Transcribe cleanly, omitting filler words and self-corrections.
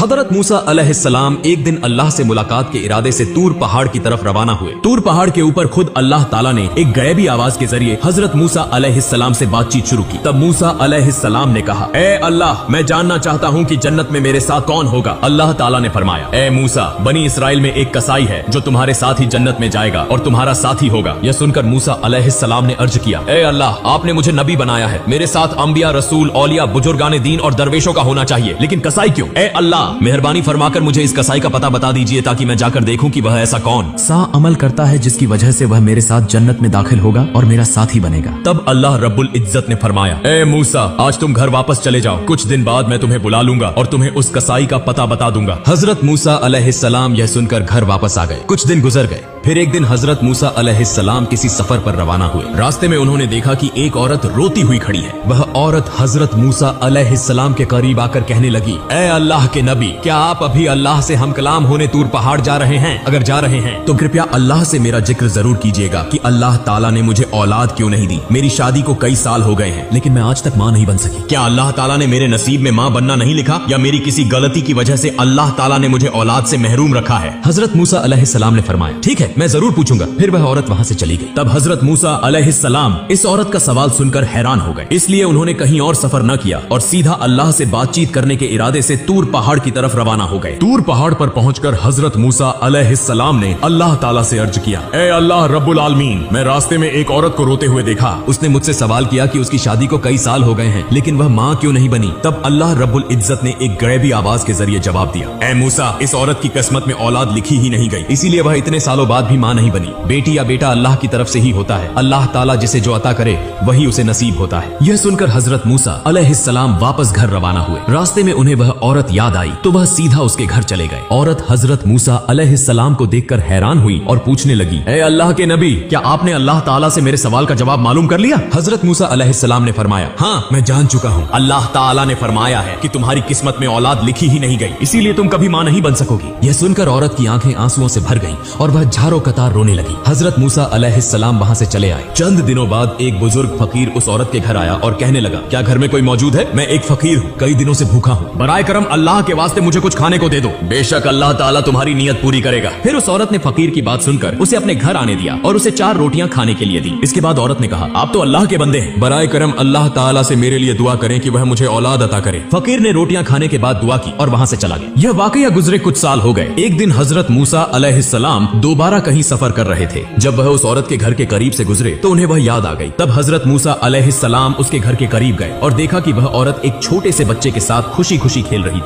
हजरत मूसा अलैहिस्सलाम एक दिन अल्लाह से मुलाकात के इरादे से तूर पहाड़ की तरफ रवाना हुए। तूर पहाड़ के ऊपर खुद अल्लाह ताला ने एक गैबी आवाज के जरिए हजरत मूसा अलैहिस्सलाम से बातचीत शुरू की। तब मूसा अलैहिस्सलाम ने कहा, ए अल्लाह, मैं जानना चाहता हूँ कि जन्नत में मेरे साथ कौन होगा। अल्लाह ताला ने फरमाया, ए मूसा, बनी इसराइल में एक कसाई है जो तुम्हारे साथ ही जन्नत में जाएगा और तुम्हारा साथी होगा। यह सुनकर मूसा अलैहिस्सलाम ने अर्ज किया, ए अल्लाह, आपने मुझे नबी बनाया है, मेरे साथ अंबिया, रसूल, औलिया, बुजुर्गाने दीन और दरवेशों का होना चाहिए, लेकिन कसाई क्यों? ए अल्लाह, मेहरबानी फरमाकर मुझे इस कसाई का पता बता दीजिए ताकि मैं जाकर देखूं कि वह ऐसा कौन सा अमल करता है जिसकी वजह से वह मेरे साथ जन्नत में दाखिल होगा और मेरा साथी बनेगा। तब अल्लाह रब्बुल इज्जत ने फरमाया, ए मूसा, आज तुम घर वापस चले जाओ, कुछ दिन बाद मैं तुम्हें बुला लूंगा और तुम्हें उस कसाई का पता बता दूंगा। हजरत मूसा अलैहिस्सलाम यह सुनकर घर वापस आ गए। कुछ दिन गुजर गए। फिर एक दिन हजरत मूसा अलैहिस्सलाम किसी सफर पर रवाना हुए। रास्ते में उन्होंने देखा कि एक औरत रोती हुई खड़ी है। वह औरत हजरत मूसा अलैहिस्सलाम के करीब आकर कहने लगी, ए अल्लाह के नबी, क्या आप अभी अल्लाह से हम कलाम होने तूर पहाड़ जा रहे हैं? अगर जा रहे हैं तो कृपया अल्लाह से मेरा जिक्र जरूर कीजिएगा कि अल्लाह ताला ने मुझे औलाद क्यों नहीं दी। मेरी शादी को कई साल हो गए हैं लेकिन मैं आज तक माँ नहीं बन सकी। क्या अल्लाह ताला ने मेरे नसीब में माँ बनना नहीं लिखा, या मेरी किसी गलती की वजह से अल्लाह ताला ने मुझे औलाद से महरूम रखा है? हजरत मूसा अलैहिस्सलाम ने फरमाया, ठीक है, मैं जरूर पूछूंगा। फिर वह औरत वहाँ से चली गई। तब हजरत मूसा अलैहिस्सलाम इस औरत का सवाल सुनकर हैरान हो गए। इसलिए उन्होंने कहीं और सफर न किया और सीधा अल्लाह से बातचीत करने के इरादे से तूर पहाड़ की तरफ रवाना हो गए। तूर पहाड़ पर पहुंचकर हजरत मूसा अलैहिस्सलाम ने अल्लाह ताला से अर्ज किया, ए अल्लाह रब्बुल आलमीन, मैं रास्ते में एक औरत को रोते हुए देखा। उसने मुझसे सवाल किया कि उसकी शादी को कई साल हो गए हैं लेकिन वह माँ क्यों नहीं बनी। तब अल्लाह रब्बुल इज्जत ने एक गैबी आवाज के जरिए जवाब दिया, ए मूसा, इस औरत की किस्मत में औलाद लिखी ही नहीं गई, इसीलिए वह इतने सालों बाद भी माँ नहीं बनी। बेटी या बेटा अल्लाह की तरफ से ही होता है। अल्लाह ताला जिसे जो अता करे वही उसे नसीब होता है। यह सुनकर हजरत मूसा अलैहिस्सलाम वापस घर रवाना हुए। रास्ते में उन्हें वह औरत याद आई तो वह सीधा उसके घर चले गए। औरत हजरत मूसा अलैहिस्सलाम को देखकर हैरान हुई और पूछने लगी, ए अल्लाह के नबी, क्या आपने अल्लाह ताला से मेरे सवाल का जवाब मालूम कर लिया? हजरत मूसा अलैहिस्सलाम ने फरमाया, हाँ, मैं जान चुका हूँ। अल्लाह ताला ने फरमाया है कि तुम्हारी किस्मत में औलाद लिखी ही नहीं गई, इसीलिए तुम कभी माँ नहीं बन सकोगी। यह सुनकर औरत की आंखें आंसुओं से भर गईं और वह झारो कतार रोने लगी। हजरत मूसा अलैहिस्सलाम वहाँ से चले आए। चंद दिनों बाद एक बुजुर्ग फकीर उस औरत के घर आया और कहने लगा, क्या घर में कोई मौजूद है? मैं एक फकीर हूँ, कई दिनों से भूखा हूँ, बराए करम अल्लाह के वास्ते मुझे कुछ खाने को दे दो, बेशक अल्लाह ताला तुम्हारी नियत पूरी करेगा। फिर उस औरत ने फकीर की बात सुनकर उसे अपने घर आने दिया और उसे 4 रोटियां खाने के लिए दी। इसके बाद औरत ने कहा, आप तो अल्लाह के बंदे हैं, बराए करम अल्लाह ताला से मेरे लिए दुआ करें कि वह मुझे औलाद अता करे। फकीर ने रोटियां खाने के बाद दुआ की और वहाँ से चला गया। यह वाकया गुजरे कुछ साल हो गए। एक दिन हजरत मूसा अलैहिस्सलाम दोबारा कहीं सफर कर रहे थे। जब वह उस औरत के घर के करीब से गुजरे तो उन्हें वह याद आ गई। तब हजरत मूसा अलैहिस्सलाम उसके घर के करीब गए और देखा कि वह औरत एक छोटे से बच्चे के साथ खुशी खुशी खेल रही थी।